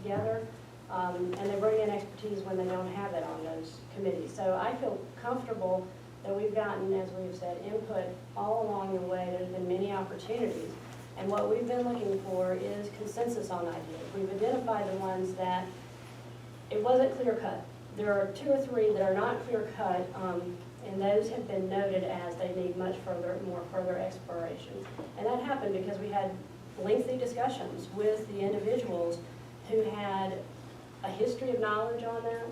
together, and they bring in expertise when they don't have it on those committees. So I feel comfortable that we've gotten, as we've said, input all along the way. There's been many opportunities. And what we've been looking for is consensus on ideas. We've identified the ones that it wasn't clear cut. There are 2 or 3 that are not clear cut, and those have been noted as they need more further exploration. And that happened because we had lengthy discussions with the individuals who had a history of knowledge on that,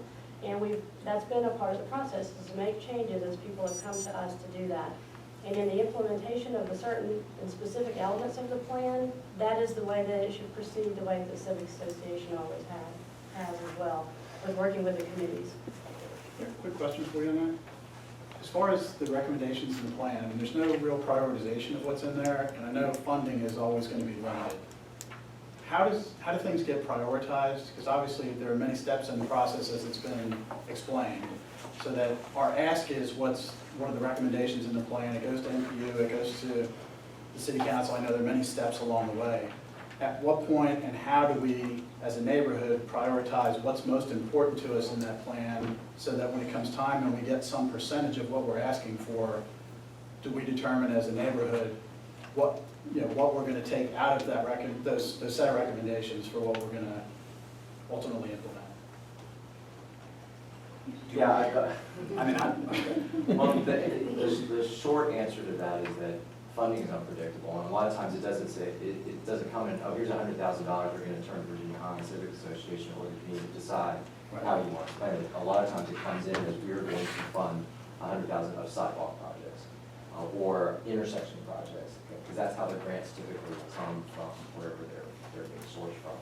and that's been a part of the process, is to make changes as people have come to us to do that. And in the implementation of the certain and specific elements of the plan, that is the way that it should proceed, the way the Civic Association always has as well, with working with the committees. Quick question for you on that. As far as the recommendations in the plan, I mean, there's no real prioritization of what's in there, and I know funding is always going to be limited. How do things get prioritized? Because obviously there are many steps in the process as it's been explained. So that our ask is what are the recommendations in the plan? It goes to NPU, it goes to the City Council. I know there are many steps along the way. At what point and how do we, as a neighborhood, prioritize what's most important to us in that plan so that when it comes time and we get some percentage of what we're asking for, do we determine as a neighborhood what we're going to take out of that those set of recommendations for what we're going to ultimately implement? Yeah, Well, the short answer to that is that funding is unpredictable, and a lot of times it doesn't say, it doesn't come in, oh, here's $100,000 we're going to turn Virginia-Highland Civic Association, or you need to decide how you want to spend it. A lot of times it comes in as we're going to fund $100,000 of sidewalk projects or intersection projects, because that's how the grants typically come from, wherever they're being sourced from.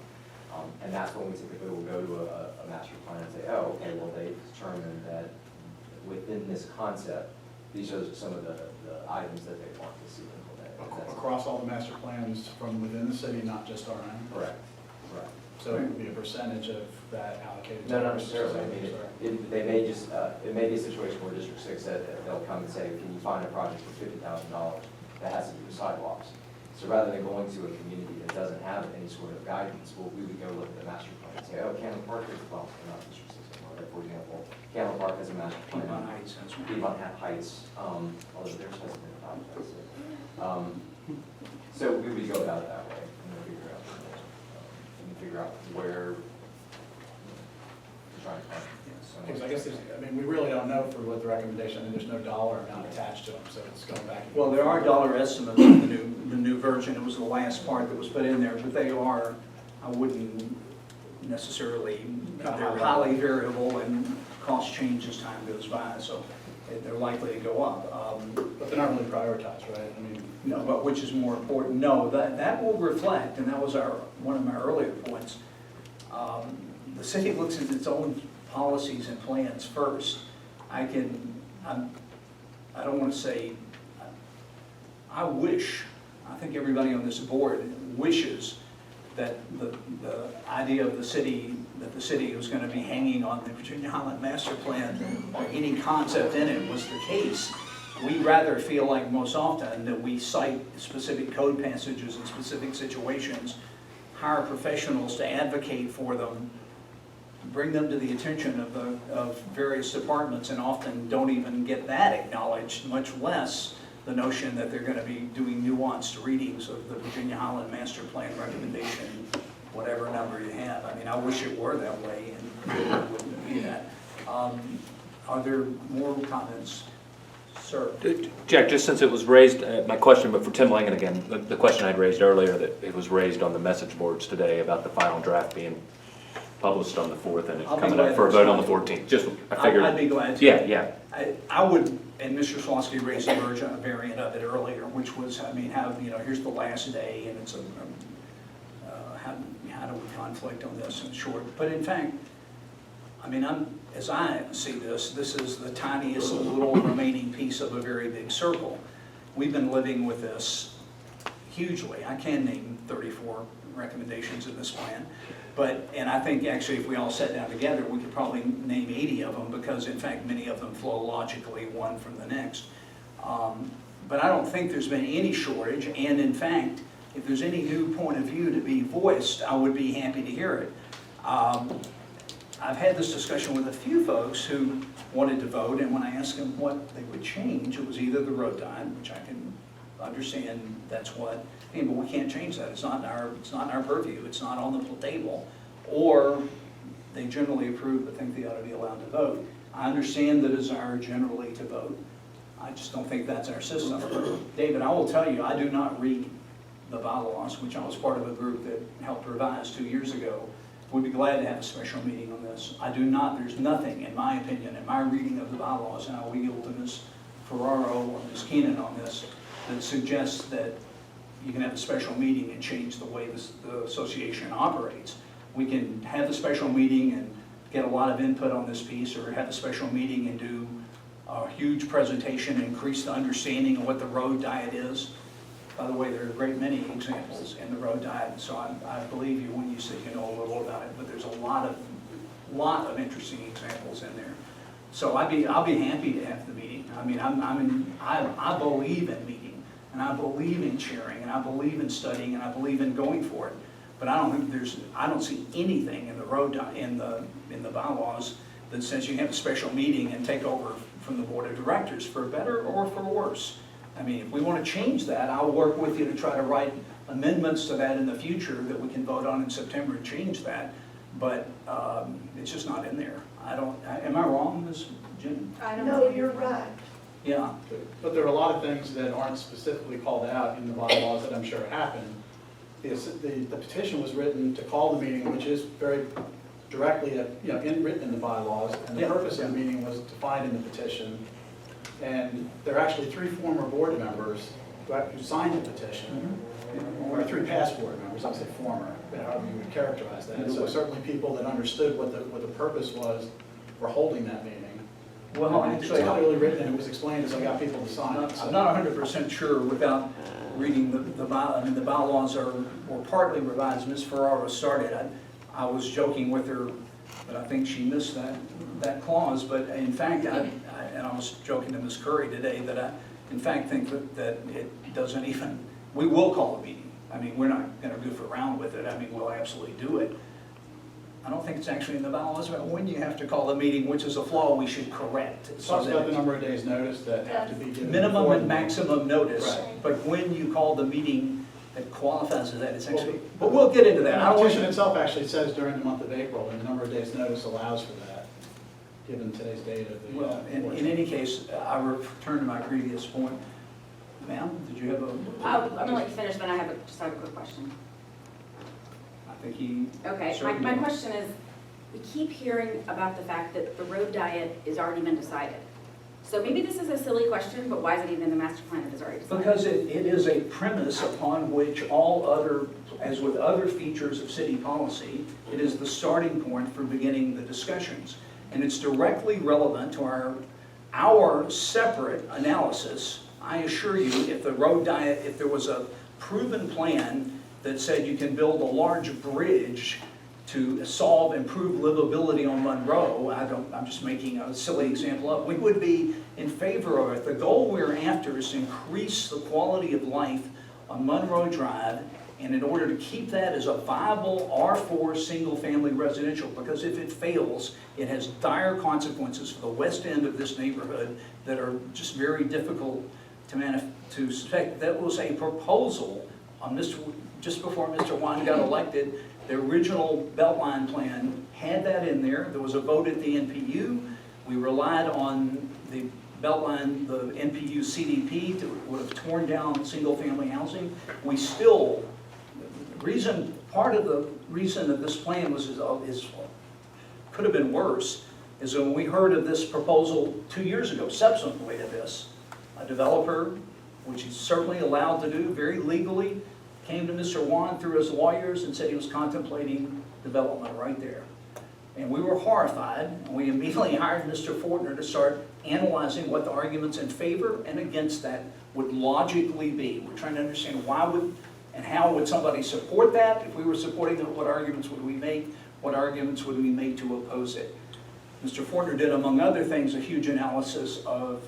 And that's when we typically will go to a master plan and say, oh, okay, well, they determined that within this concept, these are some of the items that they want to see implemented. Across all the master plans from within the city, not just our own? Correct. Correct. So it would be a percentage of that allocated? No, not necessarily. I mean, they may just, it may be a situation where District 6 said that they'll come and say, can you find a project for $50,000 that has to do with sidewalks? So rather than going to a community that doesn't have any sort of guidance, well, we would go look at the master plan and say, oh, Cannon Park is, well, not District 6 anymore, but for example, Cannon Park has a master plan. Piedmont Heights has one. Piedmont Heights, although theirs hasn't been adopted. So we would go about it that way and figure out where we're trying to find. Because I guess we really don't know for what the recommendation, and there's no dollar amount attached to them, so it's going back. well, there are dollar estimates in the new version. It was the last part that was put in there, but they are, I wouldn't necessarily, they're highly variable and cost change as time goes by, so they're likely to go up. But they're not really prioritized, right? No, but which is more important? No, that will reflect, and that was one of my earlier points. The city looks at its own policies and plans first. I don't want to say, I think everybody on this board wishes that the idea of the city, that the city was going to be hanging on the Virginia-Highland Master Plan or any concept in it was the case. We rather feel like most often that we cite specific code passages in specific situations, hire professionals to advocate for them, bring them to the attention of various departments, and often don't even get that acknowledged, much less the notion that they're going to be doing nuanced readings of the Virginia-Highland Master Plan recommendation, whatever number you have. I mean, I wish it were that way, and it wouldn't be that. Are there more comments? Sir. Jack, just since it was raised, my question, but for Tim Langen again, the question I'd raised earlier, that it was raised on the message boards today about the final draft being published on the 4th and it's coming up for a vote on the 14th. Just, I figured. I'd be glad to. Yeah. I would, and Mr. Slosky raised a variant of it earlier, which was, here's the last day, and it's how do we conflict on this in short? But in fact, as I see this is the tiniest little remaining piece of a very big circle. We've been living with this hugely. I can name 34 recommendations in this plan, and I think actually if we all sat down together, we could probably name 80 of them, because in fact many of them flow logically one from the next. But I don't think there's been any shortage, and in fact, if there's any new point of view to be voiced, I would be happy to hear it. I've had this discussion with a few folks who wanted to vote, and when I asked them what they would change, it was either the road diet, which I can understand that's what, but we can't change that. It's not in our purview. It's not on the table. Or they generally approve but think they ought to be allowed to vote. I understand the desire generally to vote. I just don't think that's our system. David, I will tell you, I do not read the bylaws, which I was part of a group that helped revise 2 years ago. We'd be glad to have a special meeting on this. I do not, there's nothing, in my opinion, in my reading of the bylaws, and I'll yield to Ms. Ferraro or Ms. Keenan on this, that suggests that you can have a special meeting and change the way the association operates. We can have a special meeting and get a lot of input on this piece, or have a special meeting and do a huge presentation, increase the understanding of what the road diet is. By the way, there are a great many examples in the road diet, so I believe you when you say you know a little about it, but there's a lot of interesting examples in there. So I'll be happy to have the meeting. I mean, I believe in meeting, and I believe in sharing, and I believe in studying, and I believe in going for it. But I don't see anything in the road in the bylaws that says you can have a special meeting and take over from the board of directors for better or for worse. I mean, if we want to change that, I'll work with you to try to write amendments to that in the future that we can vote on in September and change that. But it's just not in there. Am I wrong, Ms. Jim? No, you're right. Yeah. But there are a lot of things that aren't specifically called out in the bylaws that I'm sure happened. The petition was written to call the meeting, which is very directly, written in the bylaws, and the purpose of the meeting was defined in the petition. And there are actually 3 former board members who signed the petition, or 3 past board members, I'd say former, however you would characterize that. And so certainly people that understood what the purpose was were holding that meeting. Well, Actually, it's clearly written, and it was explained as I got people to sign it. I'm not 100% sure without reading the bylaws were partly revised. Ms. Ferraro started. I was joking with her, but I think she missed that clause. But in fact, and I was joking to Ms. Curry today that I, in fact, think that it doesn't even. We will call a meeting. I mean, we're not going to goof around with it. I mean, we'll absolutely do it. I don't think it's actually in the bylaws about when you have to call a meeting, which is a flaw we should correct. It talks about the number of days notice that have to be given. Minimum and maximum notice, Right. but when you call the meeting that qualifies as that, it's actually, but we'll get into that. The petition itself actually says during the month of April, and the number of days notice allows for that, given today's date of the. Well, in any case, I return to my previous point. Ma'am, did you have a? I'm gonna let you finish, then I just have a quick question. I think he. Okay, my question is, we keep hearing about the fact that the road diet has already been decided. So maybe this is a silly question, but why is it even in the master plan if it's already decided? Because it is a premise upon which all other, as with other features of city policy, it is the starting point for beginning the discussions. And it's directly relevant to our separate analysis. I assure you, if the road diet, if there was a proven plan that said you can build a large bridge to solve improved livability on Monroe, I'm just making a silly example up, we would be in favor of it. The goal we're after is to increase the quality of life on Monroe Drive, and in order to keep that as a viable R4 single-family residential, because if it fails, it has dire consequences for the west end of this neighborhood that are just very difficult to suspect. That was a proposal on just before Mr. Juan got elected. The original Beltline plan had that in there. There was a vote at the NPU. We relied on the Beltline, the NPU CDP would have torn down single-family housing. We still, part of the reason that this plan could have been worse is when we heard of this proposal 2 years ago, subsequently to this, a developer, which he's certainly allowed to do very legally, came to Mr. Juan through his lawyers and said he was contemplating development right there. And we were horrified, and we immediately hired Mr. Fortner to start analyzing what the arguments in favor and against that would logically be. We're trying to understand how would somebody support that? If we were supporting it, what arguments would we make? What arguments would we make to oppose it? Mr. Fortner did, among other things, a huge analysis of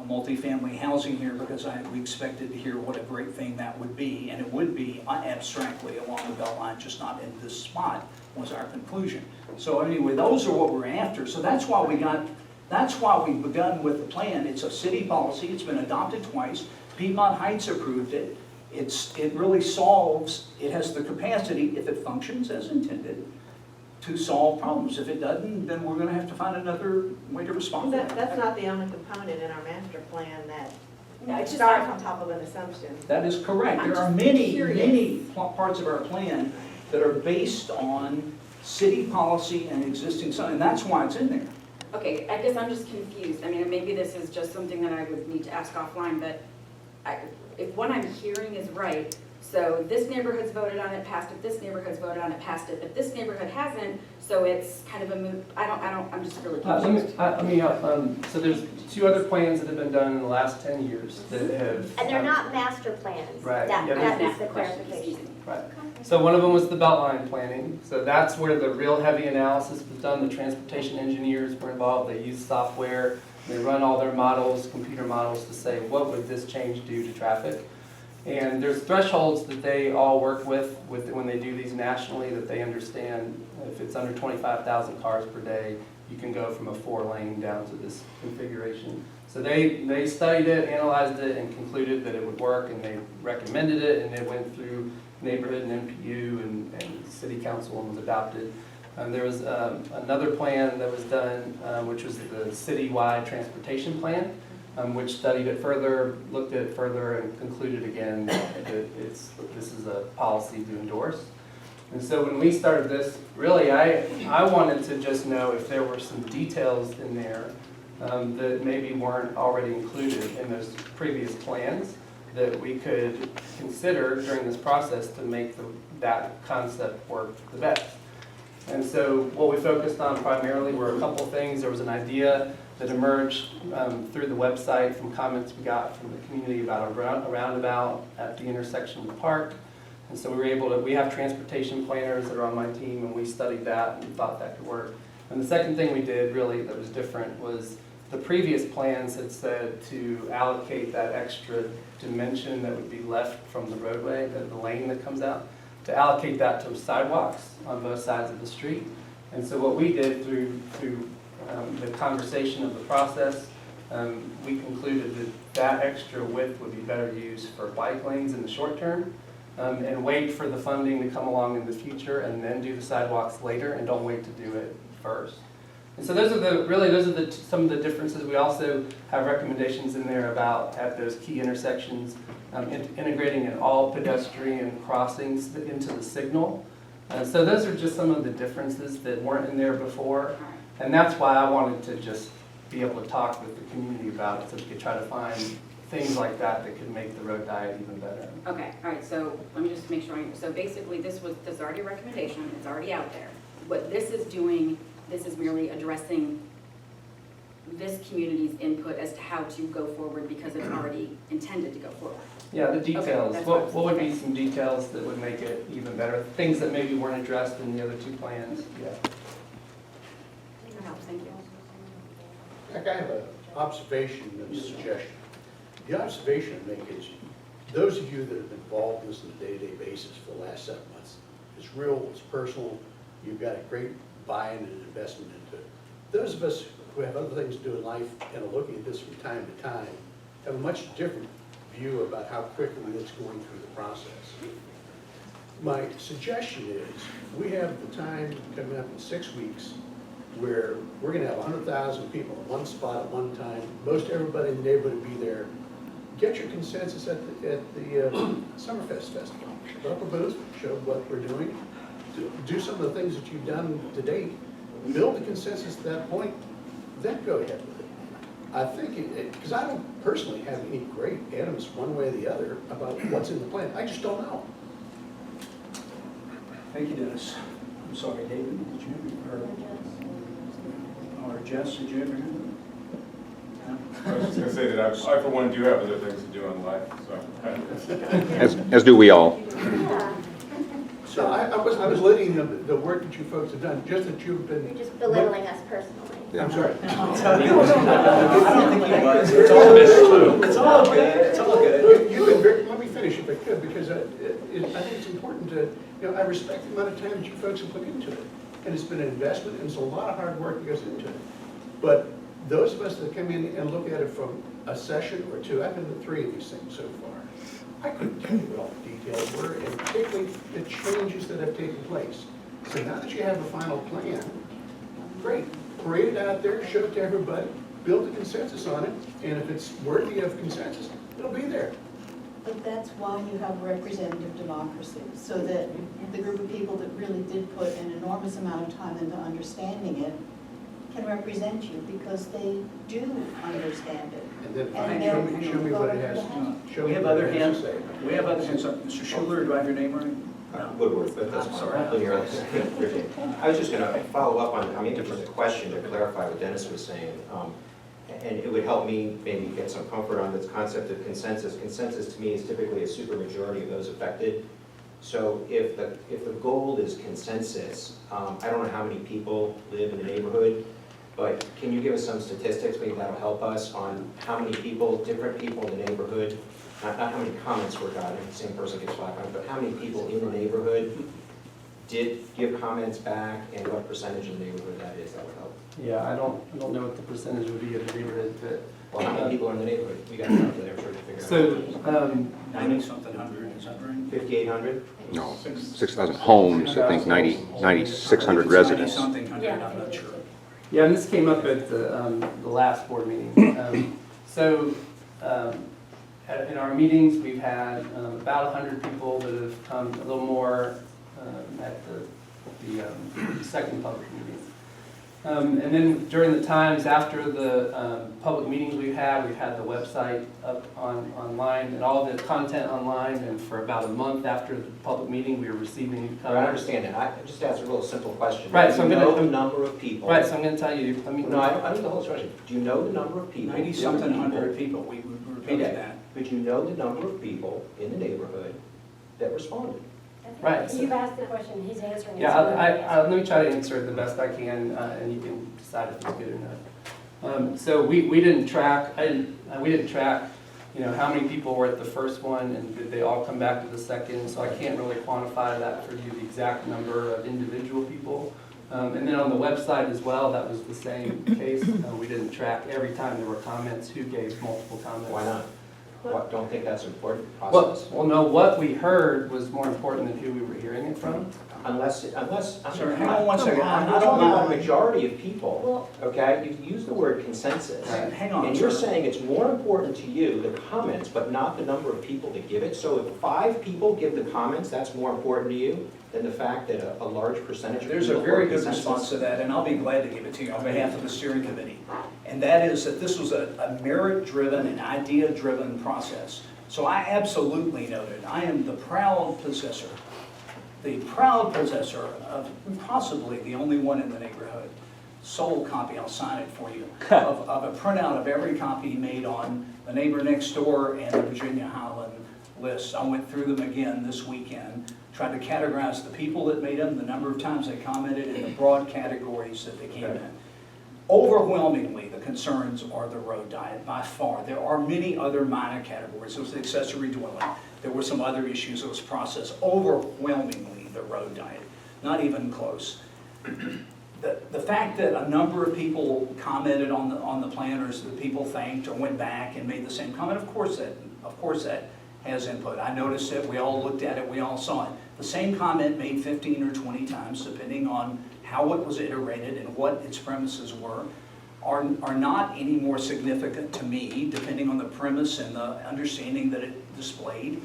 multifamily housing here because we expected to hear what a great thing that would be, and it would be abstractly along the belt line, just not in this spot, was our conclusion. So anyway, those are what we're after. So that's why we've begun with the plan. It's a city policy, it's been adopted twice. Piedmont Heights approved it. It really solves, it has the capacity, if it functions as intended, to solve problems. If it doesn't, then we're gonna have to find another way to respond to That's that. not the only component in our master plan that No, it's just- starts on top of an assumption. That is correct. I'm There are just many, curious. many parts of our plan that are based on city policy and existing, and that's why it's in there. Okay, I guess I'm just confused. I mean, maybe this is just something that I would need to ask offline, but if what I'm hearing is right, so this neighborhood's voted on it, passed it, this neighborhood's voted on it, passed it, but this neighborhood hasn't, so it's kind of a moot, I'm just really confused. So there's 2 other plans that have been done in the last 10 years that have. And they're not master plans. Right. That Yeah, that That's is the the question, clarification. excuse me. Right. So one of them was the Beltline planning. So that's where the real heavy analysis was done. The transportation engineers were involved. They used software. They run all their models, computer models, to say, what would this change do to traffic? And there's thresholds that they all work with when they do these nationally, that they understand if it's under 25,000 cars per day, you can go from a 4-lane down to this configuration. So they studied it, analyzed it, and concluded that it would work, and they recommended it, and it went through neighborhood and MPU and city council and was adopted. There was another plan that was done, which was the citywide transportation plan, which studied it further, looked at it further, and concluded again that this is a policy to endorse. And so when we started this, really, I wanted to just know if there were some details in there that maybe weren't already included in those previous plans that we could consider during this process to make that concept work the best. And so what we focused on primarily were a couple things. There was an idea that emerged through the website from comments we got from the community about a roundabout at the intersection of the park. And so we have transportation planners that are on my team, and we studied that and thought that could work. And the second thing we did really that was different was the previous plans had said to allocate that extra dimension that would be left from the roadway, the lane that comes out, to allocate that to sidewalks on both sides of the street. And so what we did through the conversation of the process, we concluded that extra width would be better used for bike lanes in the short term, and wait for the funding to come along in the future, and then do the sidewalks later, and don't wait to do it first. And so those are some of the differences. We also have recommendations in there about at those key intersections, integrating in all pedestrian crossings into the signal. So those are just some of the differences that weren't in there before. And that's why I wanted to just be able to talk with the community about it, so we could try to find things like that that could make the road diet even better. Okay, all right, so let me just make sure, so basically this is already a recommendation, it's already out there. What this is doing, this is merely addressing this community's input as to how to go forward because it's already intended to go forward. Yeah, the details. that's What would be okay. some details that would make it even better? Things that maybe weren't addressed in the other 2 plans. Yeah. That helps, thank you. I have an observation and a suggestion. The observation I make is, those of you that have been involved in this on a day-to-day basis for the last 7 months, it's real, it's personal, you've got a great buy-in and investment into it. Those of us who have other things to do in life and are looking at this from time to time have a much different view about how quickly it's going through the process. My suggestion is, we have the time coming up in 6 weeks where we're gonna have 100,000 people in one spot at one time, most everybody in the neighborhood will be there. Get your consensus at the Summerfest Festival. Put up a booth, show what we're doing, do some of the things that you've done to date, build a consensus at that point, then go ahead with it. I think, because I don't personally have any great animus one way or the other about what's in the plan, I just don't know. Thank you, Dennis. I'm sorry, David, did you have or Jess, did you ever have? I was just going to say that I, for one, do have other things to do in life, so. As do we all. Yeah. So I was I was letting the work that you folks have done, just that you've been. You're just belittling us personally. I'm sorry. I don't think he was. It's all good. It's all good. It's all good. You've been very, let me finish if I could, because I think it's important to, I respect the amount of time that you folks have put into it. And it's been an investment, and it's a lot of hard work that goes into it. But those of us that come in and look at it from a session or two, I've been to 3 of these things so far. I couldn't tell you what all the details were, and particularly the changes that have taken place. So now that you have a final plan, great. Parade it out there, show it to everybody, build a consensus on it, and if it's worthy of consensus, it'll be there. But that's why you have representative democracy, so that the group of people that really did put an enormous amount of time into understanding it can represent you, because they do understand it. And then And show me what it has, show We me have what other it has hands. to say. We have other hands up. Mr. Schuler, do I have your name right? Woodward, but that's I'm sorry. I was just going to follow up on, the question to clarify what Dennis was saying. And it would help me maybe get some comfort on this concept of consensus. Consensus to me is typically a supermajority of those affected. So if the goal is consensus, I don't know how many people live in the neighborhood, but can you give us some statistics, maybe that'll help us on how many people, different people in the neighborhood, not how many comments were gotten, the same person gets 500, but how many people in the neighborhood did give comments back, and what percentage of the neighborhood that is, that would help. Yeah, I don't know what the percentage would be of the neighborhood, but. Well, how many people are in the neighborhood? We got to talk to them, sure, to figure out. So, 90-something hundred, is that right? 5,800? No, 6,000 homes, I think 9,600 residents. 90-something hundred, I'm not sure. yeah, and this came up at the last board meeting. In our meetings, we've had about 100 people that have come, a little more at the second public meetings. And then during the times after the public meetings we've had the website up online and all the content online, and for about a month after the public meeting, we were receiving comments. I understand that. I just asked a real simple question. Right, so Do I'm you gonna- know the number of people? Right, so I'm going to tell you. No, I need the whole question. Do you know the number of people? 90-something different hundred people, we repeated Okay, that. but you know the number of people in the neighborhood that responded? Right, so- You've asked the question, he's answering it. Yeah, so let me try to answer it the best I can, and you can decide if it's good or not. So we didn't track, we didn't track, how many people were at the first one, and did they all come back to the second, so I can't really quantify that for you, the exact number of individual people. And then on the website as well, that was the same case. We didn't track every time there were comments, who gave multiple comments. Why not? What, don't think that's important Well, process? no, what we heard was more important than who we were hearing it from. Unless, Sir, hang on one second. I'm not talking about a majority of people, okay? You use the word consensus. Hang on, And you're sir. saying it's more important to you, the comments, but not the number of people that give it. So if 5 people give the comments, that's more important to you than the fact that a large percentage of people. There's a very good consensus? response to that, and I'll be glad to give it to you on behalf of the steering committee. And that is that this was a merit-driven and idea-driven process. So I absolutely noted, I am the proud possessor of possibly the only one in the neighborhood, sole copy, I'll sign it for you, of a printout of every copy made on the neighbor next door and the Virginia-Highland lists. I went through them again this weekend, tried to categorize the people that made them, the number of times they commented, and the broad categories that they came in. Overwhelmingly, the concerns are the road diet, by far. There are many other minor categories. There was the accessory dwelling. There were some other issues that was processed. Overwhelmingly, the road diet, not even close. The fact that a number of people commented on the planners, that people thanked or went back and made the same comment, of course that has input. I noticed it, we all looked at it, we all saw it. The same comment made 15 or 20 times, depending on how it was iterated and what its premises were, are not any more significant to me, depending on the premise and the understanding that it displayed,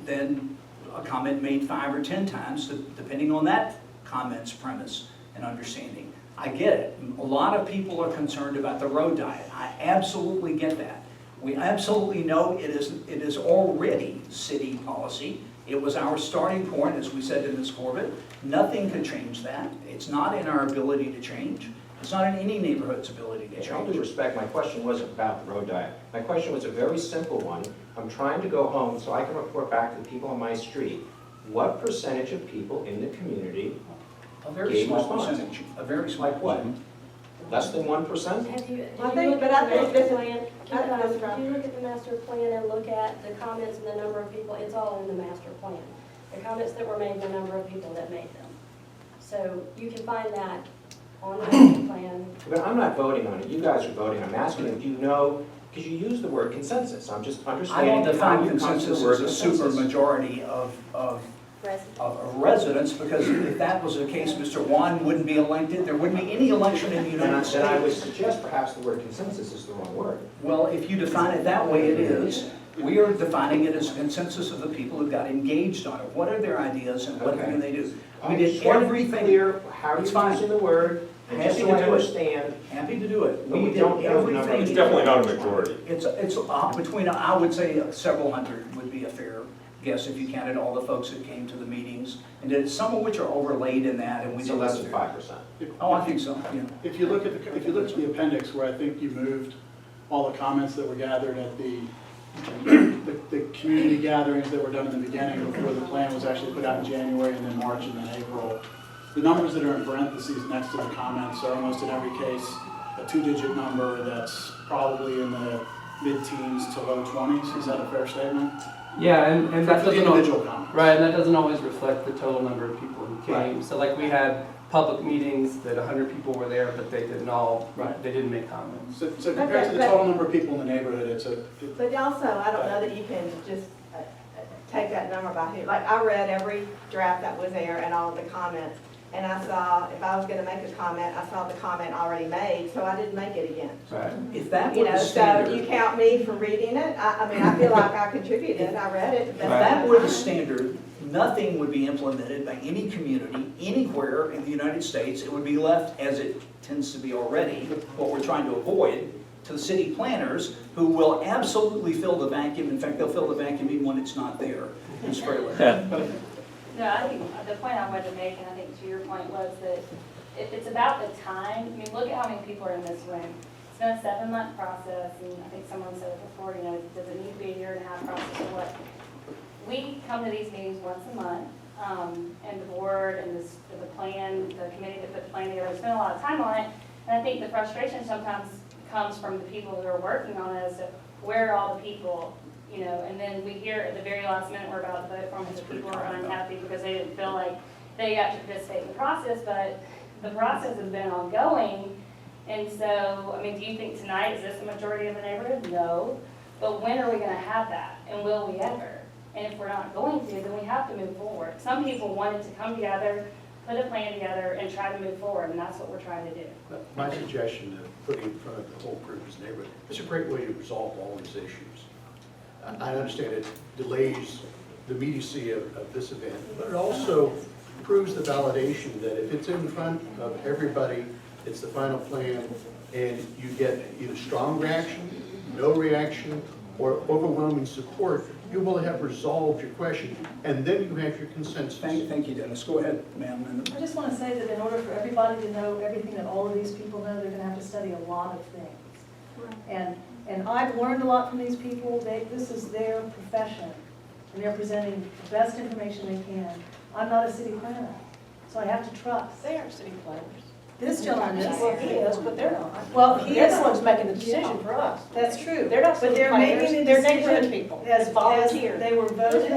than a comment made 5 or 10 times, depending on that comment's premise and understanding. I get it. A lot of people are concerned about the road diet. I absolutely get that. We absolutely know it is already city policy. It was our starting point, as we said to Ms. Corbett. Nothing could change that. It's not in our ability to change. It's not in any neighborhood's ability to In all due change. respect, my question wasn't about the road diet. My question was a very simple one. I'm trying to go home so I can report back to the people on my street what percentage of people in the community, A very Gave small response. percentage, a very small like what? percentage. Less than 1%? Have you I looked think- at but I the think master this is- plan? I think this is If you look at the master plan and look at the comments and the number of people, it's all in the master plan. The comments that were made, the number of people that made them. So you can find that on the master plan. But I'm not voting on it, you guys are voting, I'm asking you, do you know, because you use the word consensus, I'm just I don't understanding how define you come to consensus the word as a consensus. supermajority Resident. of residents, because if that was the case, Mr. Juan wouldn't be elected, there wouldn't be any election in the Then I United would States. suggest perhaps the word consensus is the wrong word. Well, if you define it that way, it is. We are defining it as a consensus of the people who got engaged on it. What are their ideas and what Okay. can they do? I We did just wanna be everything. clear how It's you're fine. using the word, and just Happy so to I do it. understand. Happy to do it. But we did don't know the number. everything. It's definitely not a majority. It's between, I would say several hundred would be a fair guess if you counted all the folks that came to the meetings. And then some of which are overlaid in that and we So did less than 5%. Oh, I think so, yeah. If you look at the appendix where I think you moved all the comments that were gathered at the community gatherings that were done in the beginning before the plan was actually put out in January and then March and then April, the numbers that are in parentheses next to the comments are almost in every case a 2-digit number that's probably in the mid-teens to low 20s. Is that a fair statement? Yeah, and that For the doesn't individual always, comments. right, and that doesn't always reflect the total number of people who came. Right. So like we had public meetings that 100 people were there, but they didn't all, Right. they didn't make comments. So compared to the total number of people in the neighborhood, But also, I don't know that you can just take that number by who. Like, I read every draft that was there and all of the comments, and I saw, if I was gonna make a comment, I saw the comment already made, so I didn't make it again. Right. If that You were know, the so standard, you if count me for reading it? I mean, I feel like I contributed, I read it. that were the standard, nothing would be implemented by any community anywhere in the United States. It would be left, as it tends to be already, what we're trying to avoid, to the city planners, who will absolutely fill the vacuum. In fact, they'll fill the vacuum even when it's not there in Sprayland. No, I think the point I wanted to make, and I think to your point, was that it's about the time. I mean, look at how many people are in this room. It's been a 7-month process, and I think someone said it before, you know, does it need to be a 1.5-year process or what? We come to these meetings once a month, and the board and the plan, the committee that put the plan together, spend a lot of time on it. And I think the frustration sometimes comes from the people who are working on it as to where are all the people, you know, and then we hear at the very last minute we're about to vote for them because people are unhappy because they didn't feel like they got to participate in the process, but the process has been ongoing. And so, I mean, do you think tonight, is this the majority of the neighborhood? No. But when are we gonna have that? And will we ever? And if we're not going to, then we have to move forward. Some people wanted to come together, put a plan together, and try to move forward, and that's what we're trying to do. My suggestion of putting in front of the whole group as neighborhood, it's a great way to resolve all these issues. I understand it delays the immediacy of this event, but it also proves the validation that if it's in front of everybody, it's the final plan, and you get either strong reaction, no reaction, or overwhelming support, you will have resolved your question, and then you have your consensus. Thank you, Dennis. Go ahead, ma'am. I just want to say that in order for everybody to know everything that all of these people know, they're going to have to study a lot of things. And I've learned a lot from these people. This is their profession, and they're presenting the best information they can. I'm not a city planner, so I have to trust. They are city planners. This gentleman is. Well, he is, but they're not. Well, he They're is. the ones making the decision for us. That's true. They're not But city they're planners, making the they're decision neighborhood people. as volunteers. They were voted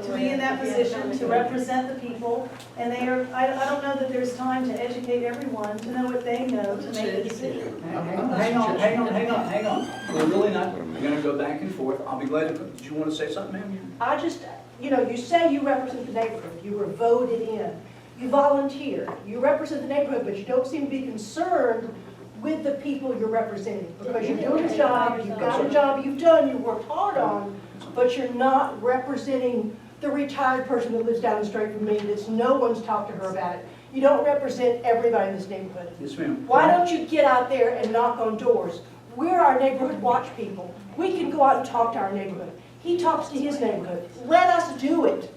to be in that position to represent the people, and they are, I don't know that there's time to educate everyone to know what they know to make a decision. Hang on. We're really not, we're gonna go back and forth. I'll be glad to, did you want to say something, ma'am? I just, you know, you say you represent the neighborhood, you were voted in, you volunteer, you represent the neighborhood, but you don't seem to be concerned with the people you're representing, because you're doing a job, you've got a job you've done, you worked hard on, but you're not representing the retired person that lives down the street from me, that's no one's talked to her about it. You don't represent everybody in this neighborhood. Yes, ma'am. Why don't you get out there and knock on doors? We're our neighborhood watch people. We can go out and talk to our neighborhood. He talks to his neighborhood. Let us do it.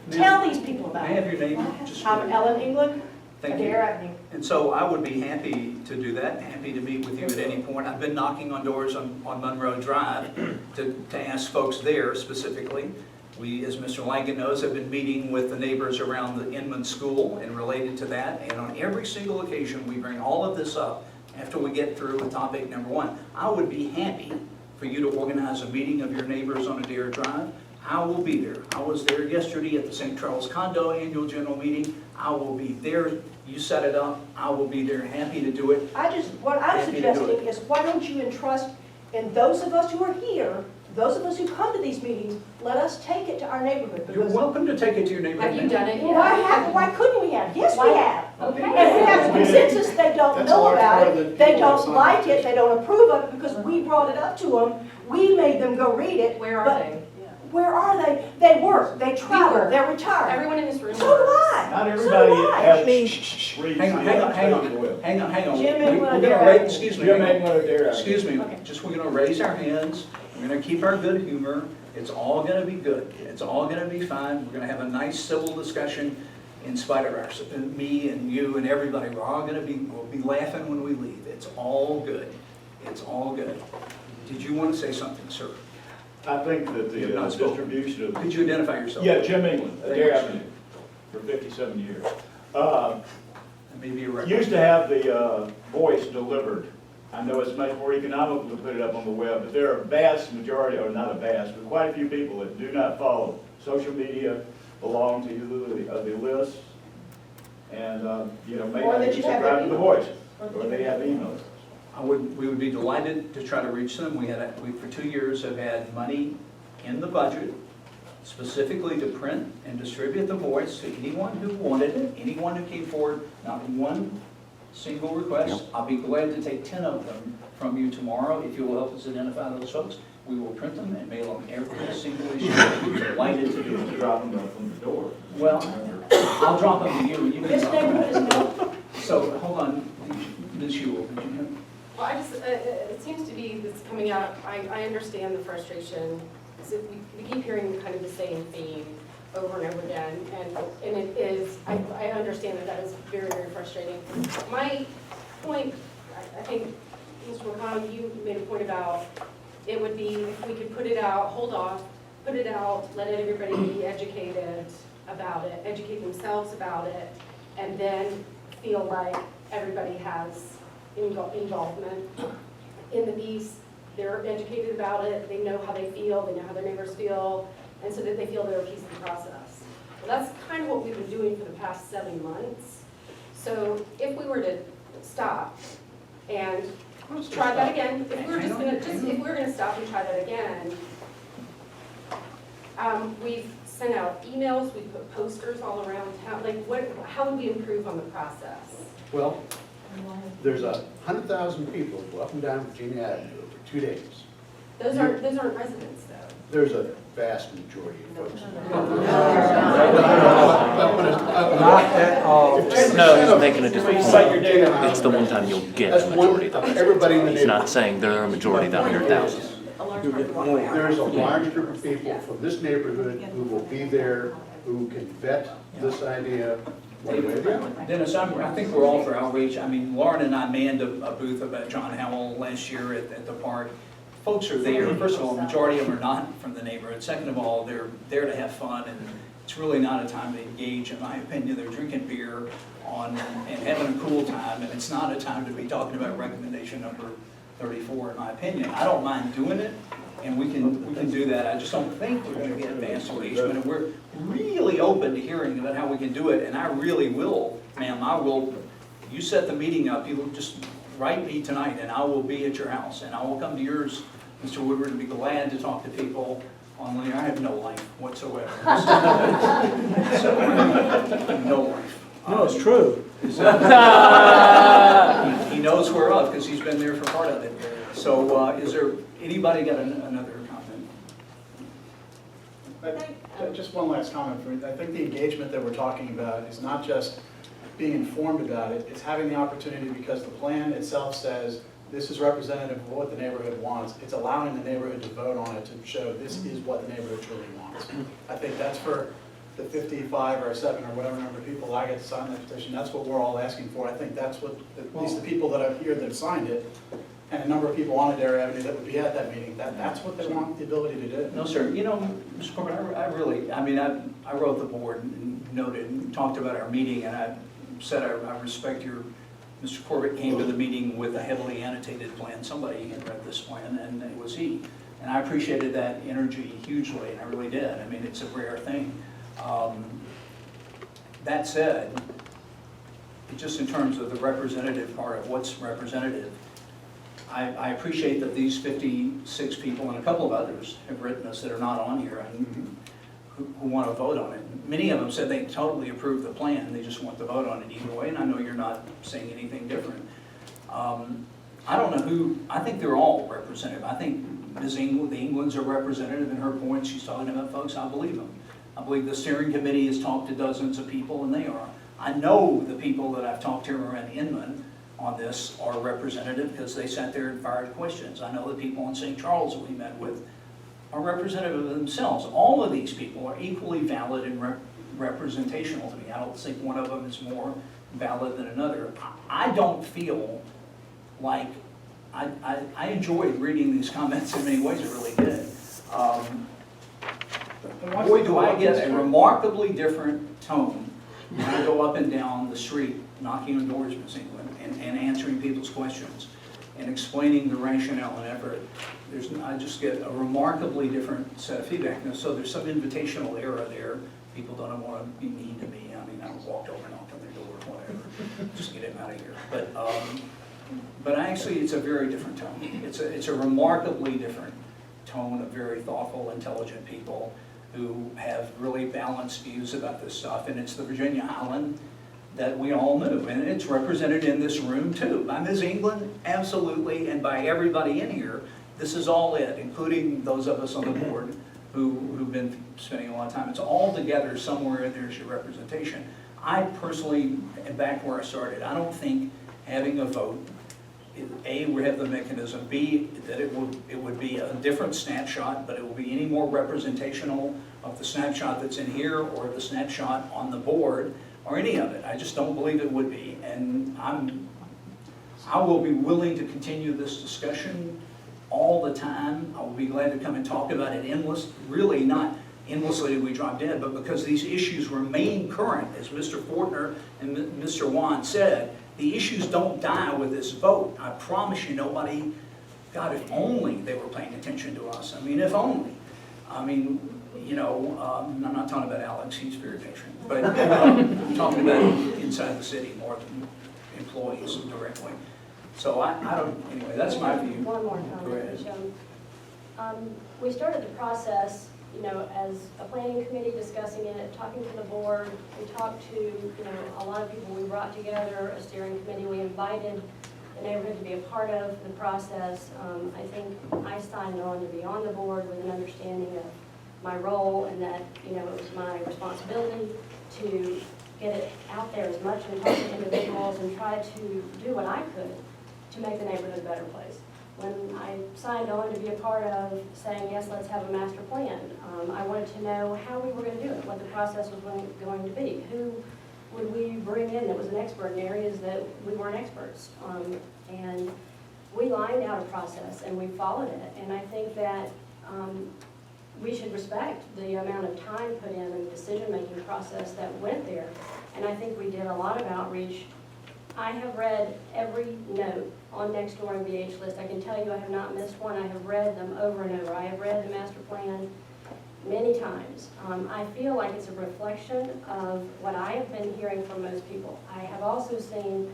Tell these people about May I it. have your name? Just- I'm Ellen England, Thank you. Adair Avenue. And so I would be happy to do that, happy to meet with you at any point. I've been knocking on doors on Monroe Drive to ask folks there specifically. We, as Mr. Langen knows, have been meeting with the neighbors around the Inman School and related to that. And on every single occasion, we bring all of this up after we get through with topic number one. I would be happy for you to organize a meeting of your neighbors on Adair Drive. I will be there. I was there yesterday at the St. Charles Condo Annual General Meeting. I will be there. You set it up. I will be there, happy to do it. What I'm Happy to do suggesting is, why don't you entrust, and those of us who are here, those of us who come to these meetings, let us take it to our neighborhood. You're because- welcome to take it to your neighborhood. Have you done it Well, yet? why couldn't we have? Yes, we have. Okay. And we have a consensus, they don't That's a know large about part of it, the they people that don't signed like the it, they don't approve of it, because we brought it up to them, we made them go read it. Where are but they? Where are they? They work, they travel, work. they're retired. Everyone in this room. So do I. Not So everybody do I. has. Hang on. Hang on. Jim We- ain't we're gonna gonna dare raise- out. Excuse me. Jim hang on. ain't gonna dare out. Excuse me, Okay. just we're gonna raise our hands, we're gonna keep our good humor, it's all gonna be good, it's all gonna be fine, we're gonna have a nice civil discussion in spite of ours, me and you and everybody, we'll be laughing when we leave, it's all good, it's all good. Did you wanna say something, sir? I think that You have the not spoken. distribution of. Could you identify yourself? Yeah, Jim England, Thank Adair you. Avenue, for 57 years. Maybe a record. Used to have the voice delivered. I know it's much more economical to put it up on the web, but there are a vast majority, or not a vast, but quite a few people that do not follow social media, belong to either the list, and, may Or not that even you have subscribe their to the voice, or they have emails. We would be delighted to try to reach them. We for 2 years have had money in the budget specifically to print and distribute the voice to anyone who wanted it, anyone who came forward, not one single request. I'll be glad to take 10 of them from you tomorrow if you will help us identify those folks. We will print them and mail them every single issue. We'd be delighted to do it. Drop them off on the door. Well, I'll drop them to you and you can This drop them neighborhood off. is no, So, hold on, Ms. Ewell, did you have? Well, I just, it seems to be that's coming out, I understand the frustration, because we keep hearing kind of the same theme over and over again, and it is, I understand that is very, very frustrating. My point, I think, Mr. McConnell, you made a point about, it would be, if we could put it out, hold off, put it out, let everybody be educated about it, educate themselves about it, and then feel like everybody has involvement in the piece. They're educated about it, they know how they feel, they know how their neighbors feel, and so that they feel they're a piece of the process. Well, that's kind of what we've been doing for the past 7 months. So if we were to stop and try that again, if we were gonna stop and try that again, we've sent out emails, we've put posters all around town, how would we improve on the process? Well, there's 100,000 people go up and down Virginia Avenue over 2 days. Those aren't residents though. There's a vast majority of folks. Not at all. No, he's making a different point. It's the one time you'll get a majority of them. Everybody in the He's not neighborhood. saying they're a majority of the 100,000. There's a large group of people from this neighborhood who will be there, who can vet this idea one way or the other. Dennis, I think we're all for outreach. I mean, Lauren and I manned a booth about John Howell last year at the park. Folks are there. First of all, the majority of them are not from the neighborhood. Second of all, they're there to have fun, and it's really not a time to engage, in my opinion. They're drinking beer and having a cool time, and it's not a time to be talking about recommendation number 34, in my opinion. I don't mind doing it, and we can do that. I just don't think we're going to get advanced engagement, and we're really open to hearing about how we can do it, and I really will, ma'am, I will. You set the meeting up, you will just write me tonight, and I will be at your house, and I will come to yours, Mr. Woodward, and be glad to talk to people online. I have no life whatsoever. So, no life. No, it's true. He knows whereof, because he's been there for part of it. So is there, anybody got another comment? Just one last comment. I think the engagement that we're talking about is not just being informed about it, it's having the opportunity, because the plan itself says this is representative of what the neighborhood wants. It's allowing the neighborhood to vote on it to show this is what the neighborhood truly wants. I think that's for the 55 or 7 or whatever number of people I get to sign that petition. That's what we're all asking for. I think that's what, at least the people that are here that have signed it, and a number of people on Adair Avenue that would be at that meeting, that's what they want the ability to do. No, sir. You know, Mr. Corbett, I wrote the board and noted and talked about our meeting, and I said I respect your, Mr. Corbett came to the meeting with a heavily annotated plan. Somebody had read this plan, and it was he. And I appreciated that energy hugely, and I really did. I mean, it's a rare thing. That said, just in terms of the representative part of what's representative, I appreciate that these 56 people and a couple of others have written us that are not on here and who want to vote on it. Many of them said they totally approve the plan, they just want to vote on it either way, and I know you're not saying anything different. I don't know who, I think they're all representative. I think Ms. England, the Englands are representative in her points. She's talking about folks, I believe them. I believe the steering committee has talked to dozens of people, and they are. I know the people that I've talked to around Inman on this are representative because they sat there and fired questions. I know the people in St. Charles that we met with are representative of themselves. All of these people are equally valid and representational to me. I don't think one of them is more valid than another. I don't feel like, I enjoyed reading these comments in many ways, I really did. Boy, do I get a remarkably different tone when I go up and down the street knocking on doors, Ms. England, and answering people's questions and explaining the rationale and effort. I just get a remarkably different set of feedback. And so there's some invitational error there. People don't want to be mean to me. I mean, I walked over and knocked on their door, whatever. Just get him out of here. But actually, it's a very different tone. It's a remarkably different tone of very thoughtful, intelligent people who have really balanced views about this stuff. And it's the Virginia-Highland that we all knew. And it's represented in this room too. By Ms. England, absolutely, and by everybody in here. This is all it, including those of us on the board who've been spending a lot of time. It's all together somewhere, and there's your representation. I personally am back where I started. I don't think having a vote, A, we have the mechanism, B, that it would be a different snapshot, but it will be any more representational of the snapshot that's in here or the snapshot on the board or any of it. I just don't believe it would be. And I will be willing to continue this discussion all the time. I will be glad to come and talk about it really not endlessly we drop dead, but because these issues remain current, as Mr. Fortner and Mr. Wan said. The issues don't die with this vote. I promise you nobody, God, if only they were paying attention to us. I mean, if only. I mean, you know, I'm not talking about Alex, he's very patient. But I'm talking about inside the city, more than employees directly. So I don't, anyway, that's my view. One more Go ahead. comment. We started the process, you know, as a planning committee discussing it, talking to the board. We talked to, you know, a lot of people we brought together, a steering committee. We invited the neighborhood to be a part of the process. I think I signed on to be on the board with an understanding of my role and that, you know, it was my responsibility to get it out there as much and talk to individuals and try to do what I could to make the neighborhood a better place. When I signed on to be a part of saying, yes, let's have a master plan, I wanted to know how we were going to do it, what the process was going to be. Who would we bring in that was an expert in areas that we weren't experts? And we lined out a process and we followed it. And I think that we should respect the amount of time put in and the decision-making process that went there. And I think we did a lot of outreach. I have read every note on Nextdoor and VH List. I can tell you I have not missed one. I have read them over and over. I have read the master plan many times. I feel like it's a reflection of what I have been hearing from most people. I have also seen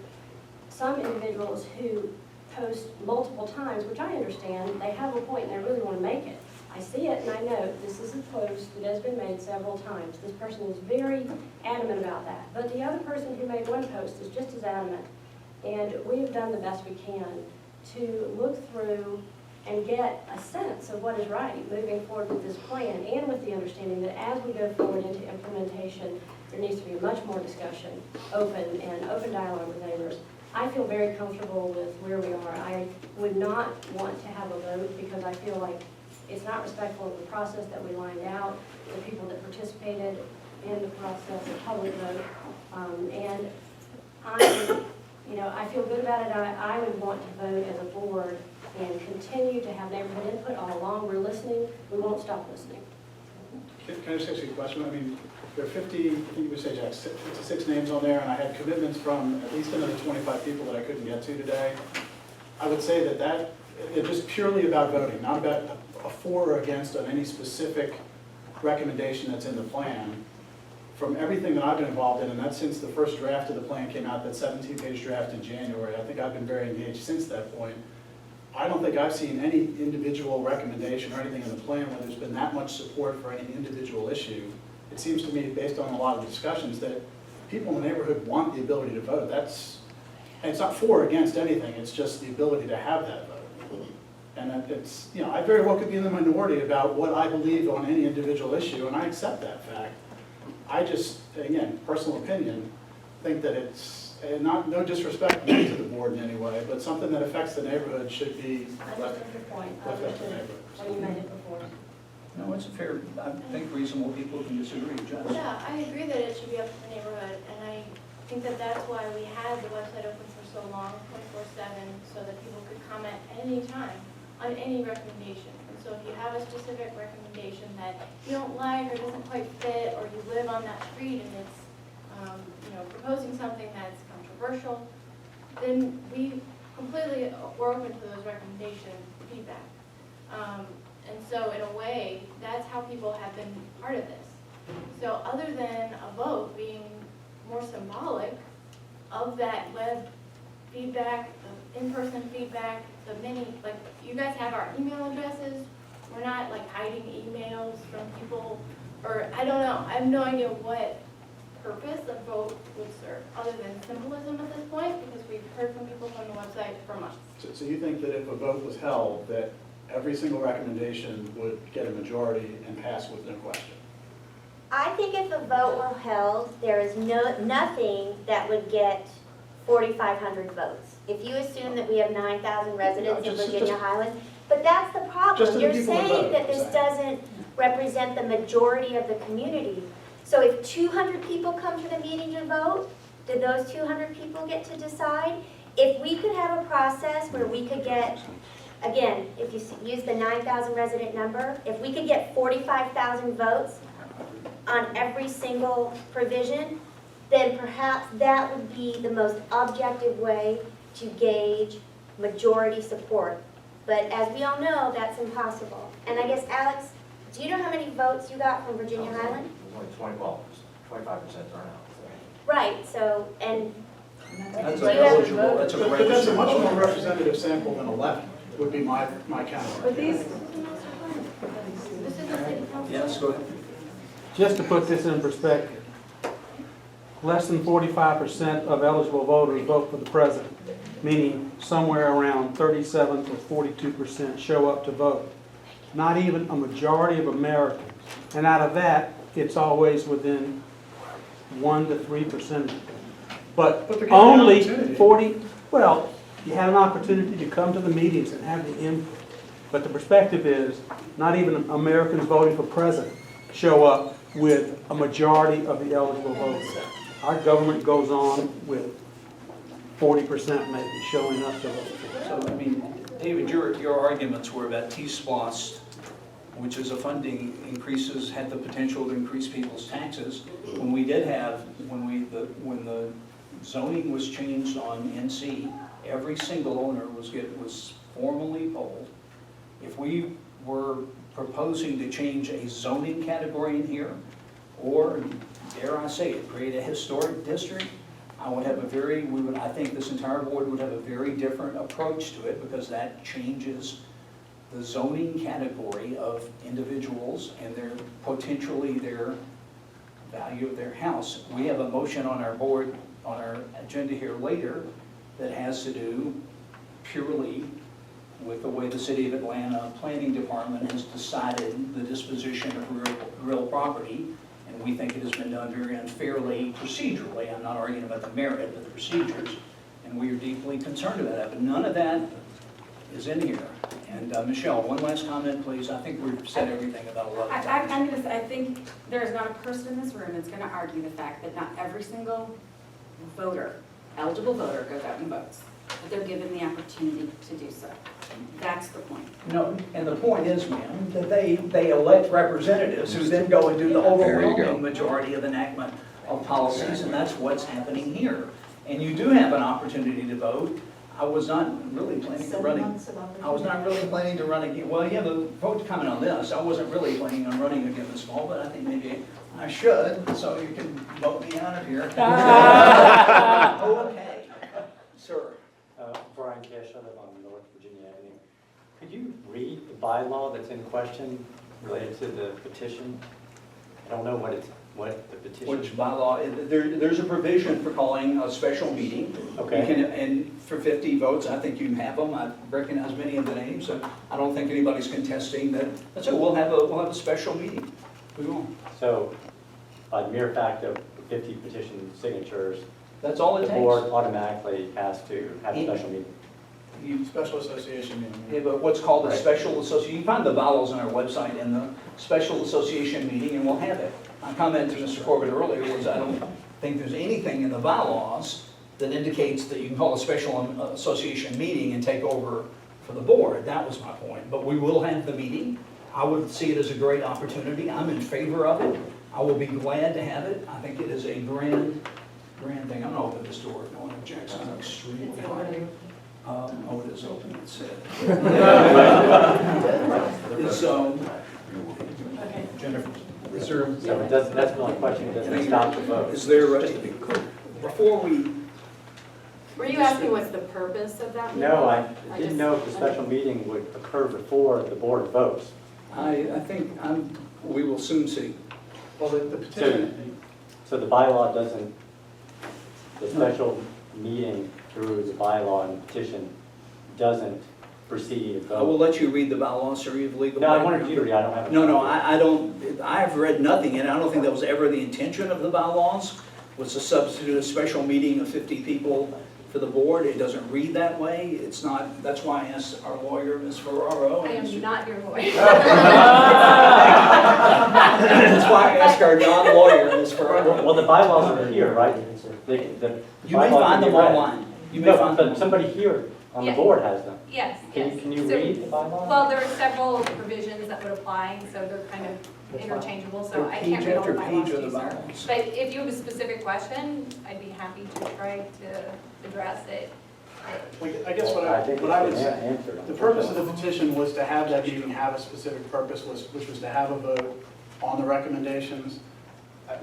some individuals who post multiple times, which I understand. They have a point and they really want to make it. I see it and I know this is a post that has been made several times. This person is very adamant about that. But the other person who made one post is just as adamant. And we have done the best we can to look through and get a sense of what is right moving forward with this plan, and with the understanding that as we go forward into implementation, there needs to be much more discussion, open dialogue with neighbors. I feel very comfortable with where we are. I would not want to have a vote because I feel like it's not respectful of the process that we lined out, the people that participated in the process, the public vote. And I, you know, I feel good about it. I would want to vote as a board and continue to have neighborhood input all along. We're listening. We won't stop listening. Can I just ask you a question? I mean, there are 50, I think you would say, Jack, 56 names on there, and I had commitments from at least another 25 people that I couldn't get to today. I would say that it's just purely about voting, not about a for or against on any specific recommendation that's in the plan. From everything that I've been involved in, and that's since the first draft of the plan came out, that 17-page draft in January, I think I've been very engaged since that point. I don't think I've seen any individual recommendation or anything in the plan where there's been that much support for any individual issue. It seems to me, based on a lot of discussions, that people in the neighborhood want the ability to vote. And it's not for or against anything, it's just the ability to have that vote. And it's, I very well could be in the minority about what I believe on any individual issue, and I accept that fact. I just, again, personal opinion, think that it's, and no disrespect to the board in any way, but something that affects the neighborhood should be I left understand your point. I up to the understood neighborhood. when you made it before. No, it's a fair, I think reasonable people can disagree, Judge. Yeah, I agree that it should be up to the neighborhood, and I think that that's why we had the website open for so long, 24/7, so that people could comment any time on any recommendation. And so if you have a specific recommendation that you don't like or doesn't quite fit, or you live on that street and it's, proposing something that's controversial, then we completely were open to those recommendation feedback. And so in a way, that's how people have been part of this. So other than a vote being more symbolic of that web feedback, the in-person feedback, the many, like, you guys have our email addresses. We're not like hiding emails from people, or I don't know. I have no idea what purpose a vote would serve, other than symbolism at this point, because we've heard from people from the website for months. So you think that if a vote was held, that every single recommendation would get a majority and pass with no question? I think if a vote were held, there is nothing that would get 4,500 votes. If you assume that we have 9,000 residents in Virginia-Highland, but that's the problem. You're saying that this doesn't represent the majority of the community. So if 200 people come to the meeting to vote, do those 200 people get to decide? If we could have a process where we could get, again, if you use the 9,000 resident number, if we could get 45,000 votes on every single provision, then perhaps that would be the most objective way to gauge majority support. But as we all know, that's impossible. And I guess, Alex, do you know how many votes you got from Virginia-Highland? Only 25% turnout. Right, so, and That's do a you have- eligible, that's a But that's a registered much more voter. representative sample than 11, would be my counter. But these, This is the city council. Yes, go ahead. Just to put this in perspective, less than 45% of eligible voters vote for the president, meaning somewhere around 37 to 42% show up to vote. Not even a majority of Americans. And out of that, it's always within 1 to 3%. But they're getting an only opportunity. 40, well, you had an opportunity to come to the meetings and have the input. But the perspective is, not even Americans voting for president show up with a majority of the eligible votes. Our government goes on with 40% maybe showing up to vote. So, I mean, David, your arguments were about T-SPOS, which is a funding increases, had the potential to increase people's taxes. When we did have, when the zoning was changed on NC, every single owner was formally polled. If we were proposing to change a zoning category in here, or, dare I say it, create a historic district, I think this entire board would have a very different approach to it, because that changes the zoning category of individuals and potentially their value of their house. We have a motion on our board, on our agenda here later, that has to do purely with the way the City of Atlanta Planning Department has decided the disposition of real property. And we think it has been done very unfairly procedurally. I'm not arguing about the merit, but the procedures. And we are deeply concerned about that. But none of that is in here. And Michelle, one last comment, please. I think we've said everything about 11 times. I'm going to say, I think there's not a person in this room that's going to argue the fact that not every single voter eligible voter goes out and votes, but they're given the opportunity to do so. That's the point. No, and the point is, ma'am, that they elect representatives who then go and do the overwhelming majority of enactment of policies, and that's what's happening here. And you do have an opportunity to vote. I was not really planning to run. I was not really planning to run again. Well, yeah, the vote's coming on this. I wasn't really planning on running again this fall, but I think maybe I should, so you can vote me out of here. Okay, sir. Brian Cash, I live on North Virginia Avenue. Could you read the bylaw that's in question related to the petition? I don't know what the petition. Which bylaw? There's a provision for calling a special meeting. Okay. You can, and for 50 votes, I think you have them. I recognize many of the names, so I don't think anybody's contesting that. So we'll have a special meeting. We will. So, by mere fact of 50 petition signatures, that's all it takes. The board automatically has to have a special meeting. Special association meeting. Yeah, but what's called a special association, you can find the bylaws on our website and the special association meeting, and we'll have it. My comment to Mr. Corbett earlier was I don't think there's anything in the bylaws that indicates that you can call a special association meeting and take over for the board. That was my point. But we will have the meeting. I would see it as a great opportunity. I'm in favor of it. I will be glad to have it. I think it is a grand thing. I'm gonna open this door if no one objects. I'm extremely high. Oh, it is open, it said. Jennifer, is there? So it doesn't, that's the only question, it doesn't stop the vote. Is there, before we? Were you asking what's the purpose of that meeting? No, I didn't know if the special meeting would occur before the board votes. I think we will soon see. Well, the petition. So the bylaw doesn't, the special meeting through the bylaw and petition doesn't proceed a vote. I will let you read the bylaws, sir. You've legal. No, I wanted you to read. I don't have. No, I don't. I have read nothing, and I don't think that was ever the intention of the bylaws. Was to substitute a special meeting of 50 people for the board. It doesn't read that way. It's not. That's why I asked our lawyer, Ms. Ferraro. I am not your lawyer. That's why I asked our non-lawyer, Ms. Ferraro. Well, the bylaws are here, right? You may find them online. You may find them. Somebody here on the Yeah. board has them. Yes, Can you So- read the bylaws? Well, there are several provisions that would apply, so they're kind of interchangeable, so I can't read all the bylaws to you, sir. But if you have a specific question, I'd be happy to try to address it. I guess what I would say, the purpose of the petition was to have that meeting have a specific purpose, which was to have a vote on the recommendations.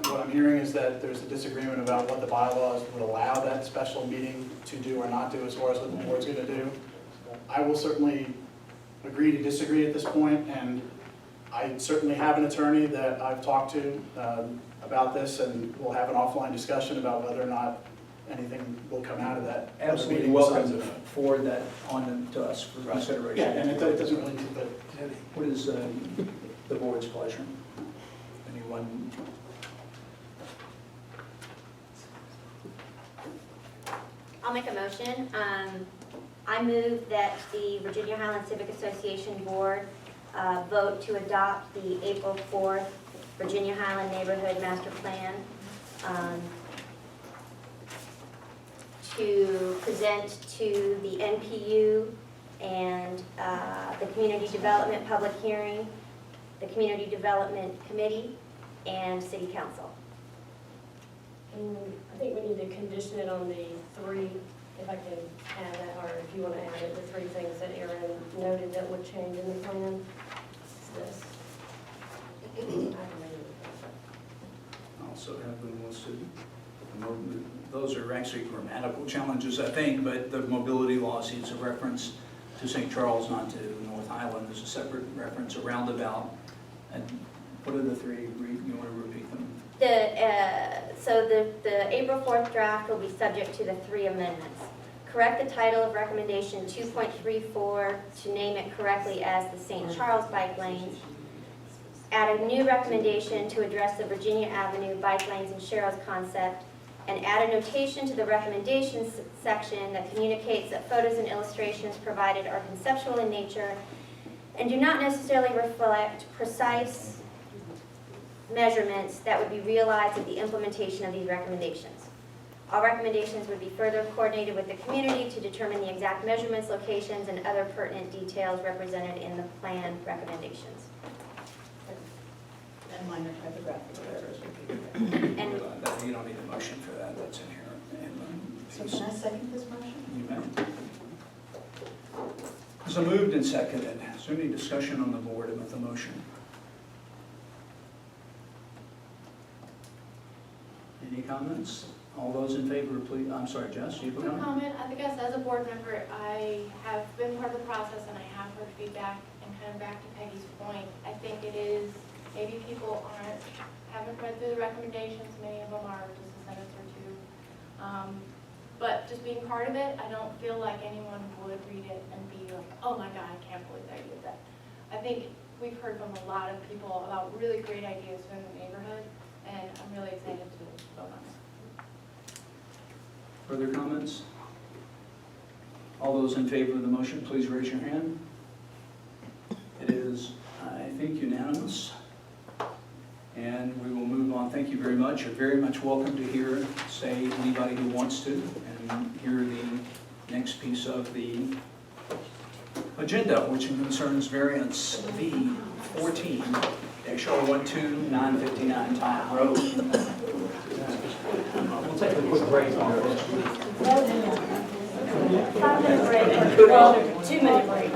What I'm hearing is that there's a disagreement about what the bylaws would allow that special meeting to do or not do as far as what the board's going to do. I will certainly agree to disagree at this point, and I certainly have an attorney that I've talked to about this, and we'll have an offline discussion about whether or not anything will come out of that. Absolutely welcome to forward that on to us for consideration. Yeah, and it doesn't really need, but what is the board's pleasure? Anyone? I'll make a motion. I move that the Virginia-Highland Civic Association Board vote to adopt the April 4th Virginia-Highland Neighborhood Master Plan to present to the NPU and the Community Development Public Hearing, the Community Development Committee, and City Council. And I think we need to condition it on the three, if I can add that, or if you want to add it, the three things that Aaron noted that would change in the plan. It's this. Also have the most student. Those are actually grammatical challenges, I think, but the mobility law sees a reference to St. Charles, not to North Highland. There's a separate reference, a roundabout. And what are the three? You want to repeat them? So the April 4th draft will be subject to the three amendments. Correct the title of recommendation 2.34 to name it correctly as the St. Charles bike lanes. Add a new recommendation to address the Virginia Avenue bike lanes and Sherrill's concept, and add a notation to the recommendations section that communicates that photos and illustrations provided are conceptual in nature and do not necessarily reflect precise measurements that would be realized at the implementation of these recommendations. All recommendations would be further coordinated with the community to determine the exact measurements, locations, and other pertinent details represented in the plan recommendations. And minor typographical errors. And You don't need a motion for that, that's inherent in the So piece. can I second this motion? You may. So moved and seconded. Is there any discussion on the board about the motion? Any comments? All those in favor, please, I'm sorry, Jess, you have a Quick comment? comment, I guess as a board member, I have been part of the process and I have heard feedback, and kind of back to Peggy's point, I think it is, maybe people haven't read through the recommendations, many of them are just a sentence or two. But just being part of it, I don't feel like anyone would read it and be like, oh my God, I can't believe I did that. I think we've heard from a lot of people about really great ideas in the neighborhood, and I'm really excited to vote on it. Further comments? All those in favor of the motion, please raise your hand. It is, I think, unanimous. And we will move on. Thank you very much. You're very much welcome to hear, say, anybody who wants to, and hear the next piece of the agenda, which concerns variance V14-012 959 Tom Road. We'll take a quick break on this. 5-minute break, well, 2-minute break.